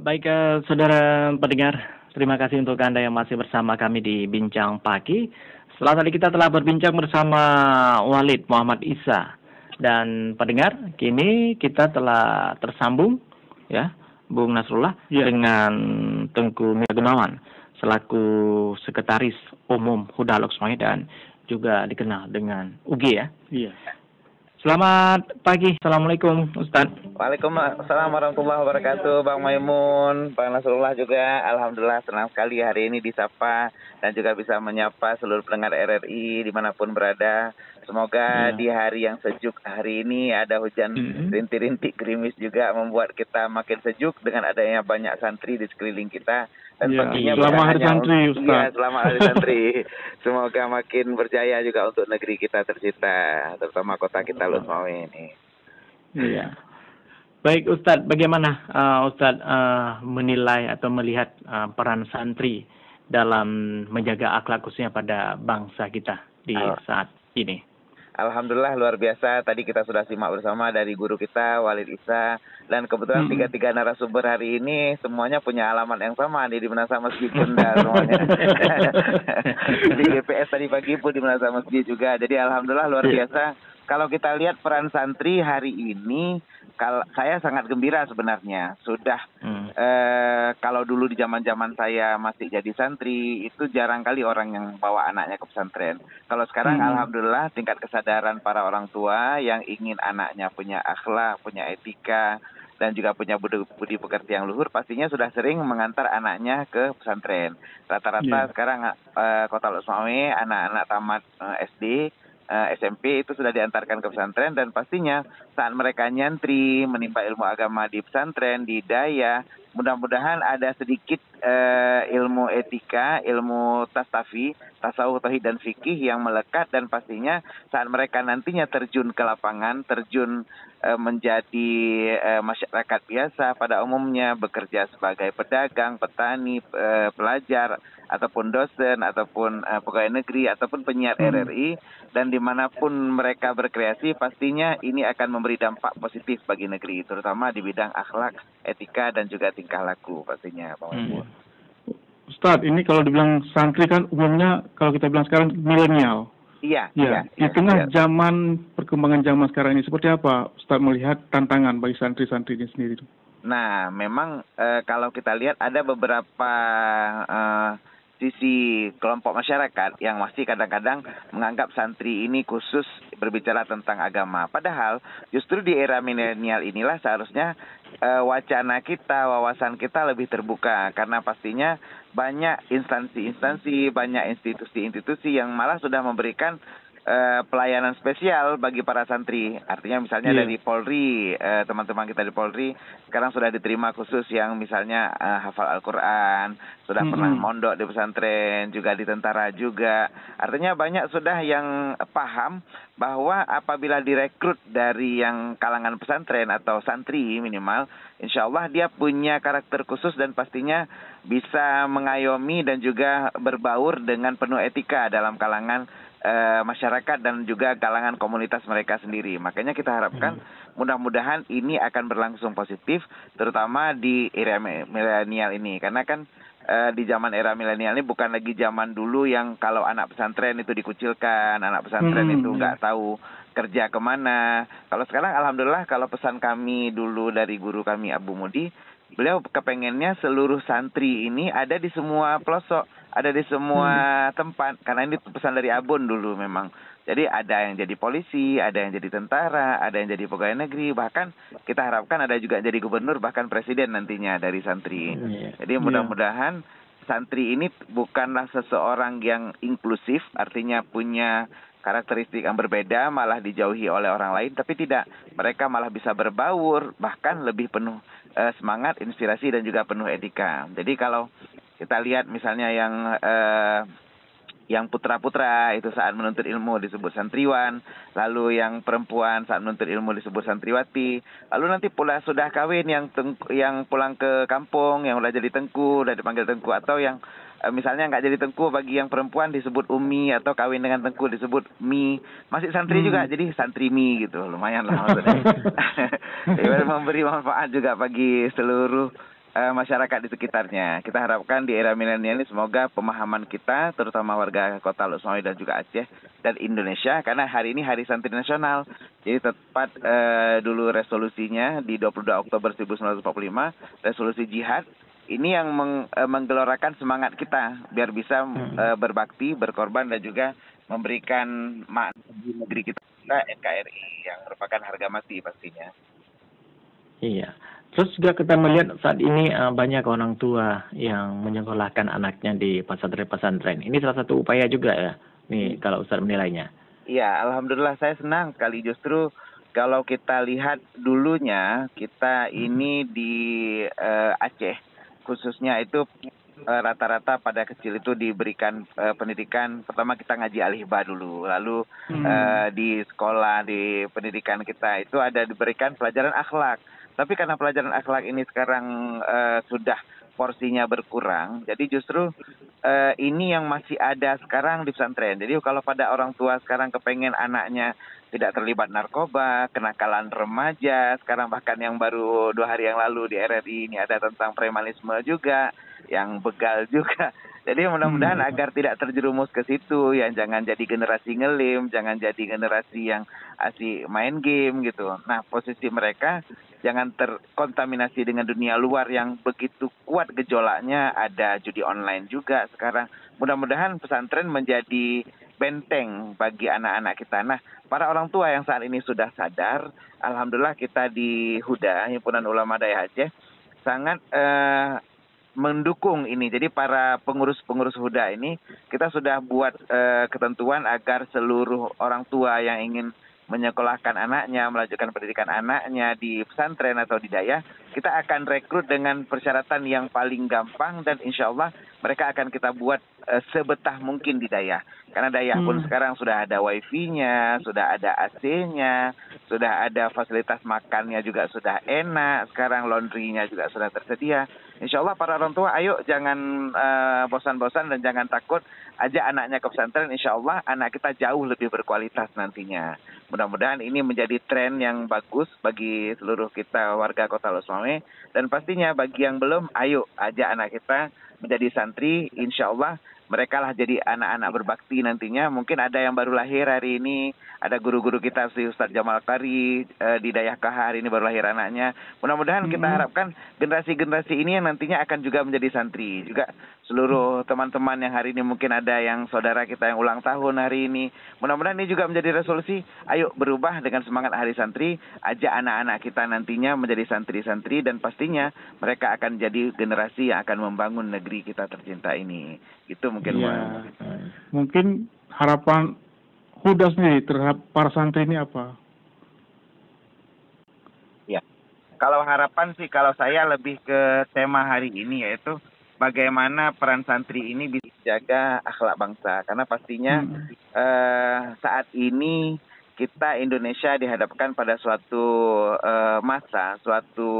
Baik, saudara pendengar, terima kasih untuk Anda yang masih bersama kami di Bincang Pagi. Setelah tadi kita telah berbincang bersama Walid Muhammad Isa. Dan pendengar, kini kita telah tersambung, ya, Bung Nasrullah, dengan Tengku Gunawan, selaku Sekretaris Umum Huda Loksmawe dan juga dikenal dengan UG, ya. Iya. Selamat pagi, Assalamualaikum Ustaz. Waalaikumsalam warahmatullahi wabarakatuh, Bang Maimun, Bang Nasrullah juga. Alhamdulillah senang sekali hari ini disapa dan juga bisa menyapa seluruh pendengar RRI dimanapun berada. Semoga di hari yang sejuk hari ini ada hujan rintik-rintik gerimis juga membuat kita makin sejuk dengan adanya banyak santri di sekeliling kita. Dan pastinya selamat hari santri, Ustaz. Iya, selamat hari santri. Semoga makin berjaya juga untuk negeri kita tercipta, terutama kota kita Loksmawe ini. Iya. Baik Ustadz, bagaimana Ustadz menilai atau melihat peran santri dalam menjaga akhlak khususnya pada bangsa kita di saat ini? Alhamdulillah luar biasa. Tadi kita sudah simak bersama dari guru kita Walid Isa, dan kebetulan tiga narasumber hari ini semuanya punya alamat yang sama di Menasa Masjid Bunda semuanya. Di GPS tadi pagi pun di Menasa Masjid juga. Jadi alhamdulillah luar biasa. Kalau kita lihat peran santri hari ini, saya sangat gembira sebenarnya. Sudah kalau dulu di zaman saya masih jadi santri, itu jarang kali orang yang bawa anaknya ke pesantren. Kalau sekarang alhamdulillah tingkat kesadaran para orang tua yang ingin anaknya punya akhlak, punya etika, dan juga punya budi pekerti yang luhur, pastinya sudah sering mengantar anaknya ke pesantren. Rata-rata sekarang Kota Loksmawe, anak-anak tamat SD, SMP itu sudah diantarkan ke pesantren, dan pastinya saat mereka nyantri, menimba ilmu agama di pesantren, di daya, mudah-mudahan ada sedikit ilmu etika, ilmu tasawuf, tauhid dan fikih yang melekat, dan pastinya saat mereka nantinya terjun ke lapangan, terjun menjadi masyarakat biasa pada umumnya, bekerja sebagai pedagang, petani, pelajar, ataupun dosen, ataupun pegawai negeri, ataupun penyiar RRI, dan dimanapun mereka berkreasi, pastinya ini akan memberi dampak positif bagi negeri, terutama di bidang akhlak, etika, dan juga tingkah laku pastinya, Pak Mahmud. Ustadz, ini kalau dibilang santri kan umumnya kalau kita bilang sekarang milenial. Iya. Di tengah zaman perkembangan zaman sekarang ini, seperti apa Ustadz melihat tantangan bagi santri-santri ini sendiri? Nah, memang kalau kita lihat ada beberapa sisi kelompok masyarakat yang masih kadang-kadang menganggap santri ini khusus berbicara tentang agama. Padahal justru di era milenial inilah seharusnya wacana kita, wawasan kita lebih terbuka, karena pastinya banyak instansi-instansi, banyak institusi-institusi yang malah sudah memberikan pelayanan spesial bagi para santri. Artinya misalnya dari Polri, teman-teman kita di Polri sekarang sudah diterima khusus yang misalnya hafal Al-Quran, sudah pernah mondok di pesantren, juga di tentara juga. Artinya banyak sudah yang paham bahwa apabila direkrut dari yang kalangan pesantren atau santri minimal, insya Allah dia punya karakter khusus dan pastinya bisa mengayomi dan juga berbaur dengan penuh etika dalam kalangan masyarakat dan juga kalangan komunitas mereka sendiri. Makanya kita harapkan mudah-mudahan ini akan berlangsung positif, terutama di era milenial ini. Karena kan di zaman era milenial ini bukan lagi zaman dulu yang kalau anak pesantren itu dikucilkan, anak pesantren itu nggak tahu kerja kemana. Kalau sekarang alhamdulillah, kalau pesan kami dulu dari guru kami Abu Mudi, beliau kepengennya seluruh santri ini ada di semua pelosok, ada di semua tempat, karena ini pesan dari Abun dulu memang. Jadi ada yang jadi polisi, ada yang jadi tentara, ada yang jadi pegawai negeri, bahkan kita harapkan ada juga jadi gubernur, bahkan presiden nantinya dari santri. Jadi mudah-mudahan santri ini bukanlah seseorang yang inklusif, artinya punya karakteristik yang berbeda, malah dijauhi oleh orang lain, tapi tidak. Mereka malah bisa berbaur, bahkan lebih penuh semangat, inspirasi, dan juga penuh etika. Jadi kalau kita lihat misalnya yang putra-putra itu saat menuntut ilmu disebut santriwan, lalu yang perempuan saat menuntut ilmu disebut santriwati, lalu nanti pula sudah kawin yang pulang ke kampung, yang udah jadi tengku, udah dipanggil tengku, atau yang misalnya nggak jadi tengku, bagi yang perempuan disebut umi, atau kawin dengan tengku disebut mi. Masih santri juga, jadi santri mi gitu, lumayan lah maksudnya. Memberi manfaat juga bagi seluruh masyarakat di sekitarnya. Kita harapkan di era milenial ini semoga pemahaman kita, terutama warga Kota Lok dan juga Aceh dan Indonesia, karena hari ini Hari Santri Nasional. Jadi tepat dulu resolusinya di 22 Oktober 1945, resolusi jihad. Ini yang menggelorakan semangat kita biar bisa berbakti, berkorban, dan juga memberikan makna di negeri kita, NKRI, yang merupakan harga mati pastinya. Iya. Terus juga kita melihat saat ini banyak orang tua yang menyekolahkan anaknya di pesantren-pesantren. Ini salah satu upaya juga ya, nih kalau Ustaz menilainya. Iya, alhamdulillah saya senang sekali. Justru kalau kita lihat dulunya, kita ini di Aceh khususnya itu rata-rata pada kecil itu diberikan pendidikan. Pertama kita ngaji alihba dulu, lalu di sekolah, di pendidikan kita itu ada diberikan pelajaran akhlak. Tapi karena pelajaran akhlak ini sekarang sudah porsinya berkurang, jadi justru ini yang masih ada sekarang di pesantren. Jadi kalau pada orang tua sekarang kepengen anaknya tidak terlibat narkoba, kenakalan remaja, sekarang bahkan yang baru 2 hari yang lalu di RRI ini ada tentang premanisme juga, yang begal juga. Jadi mudah-mudahan agar tidak terjerumus ke situ, yang jangan jadi generasi ngelim, jangan jadi generasi yang asik main game gitu. Nah, posisi mereka jangan terkontaminasi dengan dunia luar yang begitu kuat gejolaknya, ada judi online juga sekarang. Mudah-mudahan pesantren menjadi benteng bagi anak-anak kita. Nah, para orang tua yang saat ini sudah sadar, alhamdulillah kita di Huda, Himpunan Ulama Daya Aceh, sangat mendukung ini. Jadi para pengurus-pengurus Huda ini, kita sudah buat ketentuan agar seluruh orang tua yang ingin menyekolahkan anaknya, melanjutkan pendidikan anaknya di pesantren atau di daya, kita akan rekrut dengan persyaratan yang paling gampang, dan insya Allah mereka akan kita buat sebetah mungkin di daya. Karena daya pun sekarang sudah ada wifi-nya, sudah ada AC-nya, sudah ada fasilitas makannya juga sudah enak, sekarang laundry-nya juga sudah tersedia. Insya Allah para orang tua, ayo jangan bosan-bosan dan jangan takut, ajak anaknya ke pesantren. Insya Allah anak kita jauh lebih berkualitas nantinya. Mudah-mudahan ini menjadi tren yang bagus bagi seluruh kita warga Kota Lok Sumawe. Dan pastinya bagi yang belum, ayo ajak anak kita menjadi santri. Insya Allah mereka lah jadi anak-anak berbakti nantinya. Mungkin ada yang baru lahir hari ini, ada guru-guru kita si Ustadz Jamal Qari di Dayah Kahar ini baru lahir anaknya. Mudah-mudahan kita harapkan generasi-generasi ini yang nantinya akan juga menjadi santri. Juga seluruh teman-teman yang hari ini mungkin ada yang saudara kita yang ulang tahun hari ini. Mudah-mudahan ini juga menjadi resolusi. Ayo berubah dengan semangat Hari Santri. Ajak anak-anak kita nantinya menjadi santri-santri, dan pastinya mereka akan jadi generasi yang akan membangun negeri kita tercinta ini. Itu mungkin. Ya. Mungkin harapan Huda sendiri terhadap para santri ini apa? Ya, kalau harapan sih, kalau saya lebih ke tema hari ini, yaitu bagaimana peran santri ini bisa jaga akhlak bangsa. Karena pastinya saat ini kita Indonesia dihadapkan pada suatu masa, suatu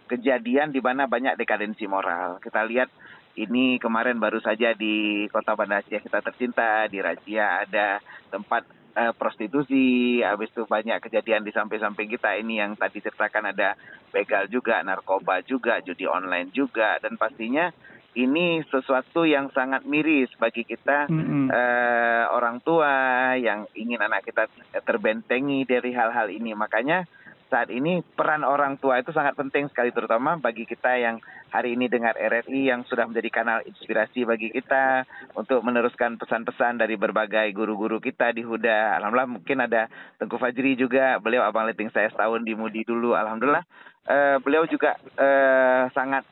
kejadian di mana banyak dekadensi moral. Kita lihat ini kemarin baru saja di Kota Banda Aceh kita tercinta, di Razia ada tempat prostitusi, habis itu banyak kejadian di samping-samping kita ini yang tadi ceritakan, ada begal juga, narkoba juga, judi online juga, dan pastinya ini sesuatu yang sangat miris bagi kita orang tua yang ingin anak kita terbentengi dari hal-hal ini. Makanya saat ini peran orang tua itu sangat penting sekali, terutama bagi kita yang hari ini dengar RRI, yang sudah menjadi kanal inspirasi bagi kita untuk meneruskan pesan-pesan dari berbagai guru-guru kita di Huda. Alhamdulillah mungkin ada Tengku Fajri juga, beliau abang letting saya setahun di Mudi dulu. Alhamdulillah beliau juga sangat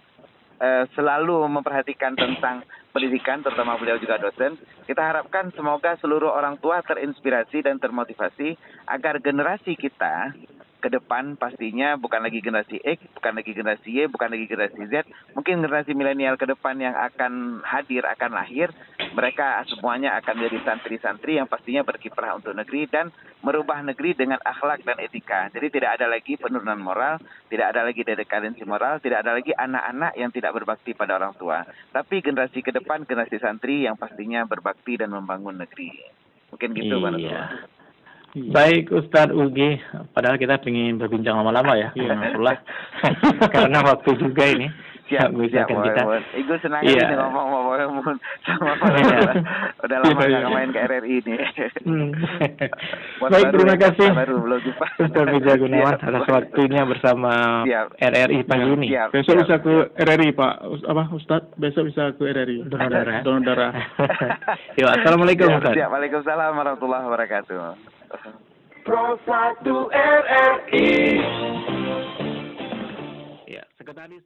selalu memperhatikan tentang pendidikan, terutama beliau juga dosen. Kita harapkan semoga seluruh orang tua terinspirasi dan termotivasi agar generasi kita ke depan pastinya bukan lagi generasi X, bukan lagi generasi Y, bukan lagi generasi Z, mungkin generasi milenial ke depan yang akan hadir, akan lahir, mereka semuanya akan menjadi santri-santri yang pastinya berkiprah untuk negeri dan merubah negeri dengan akhlak dan etika. Jadi tidak ada lagi penurunan moral, tidak ada lagi dekadensi moral, tidak ada lagi anak-anak yang tidak berbakti pada orang tua. Tapi generasi ke depan, generasi santri yang pastinya berbakti dan membangun negeri. Mungkin gitu, Pak Nusron. Iya. Baik Ustadz Ugi, padahal kita ingin berbincang lama-lama ya, karena waktu juga ini. Siap, kita. Igu senang ini ngomong sama udah lama nggak main ke RRI ini. Baik, terima kasih Ustadz Bija Gunawan atas waktunya bersama RRI pagi ini. Besok bisa ke RRI Pak, Ustadz? Besok bisa ke RRI. Donor darah. Yuk, assalamualaikum Ustadz. Waalaikumsalam warahmatullahi wabarakatuh. Pro 1 RRI. Ya, sekretaris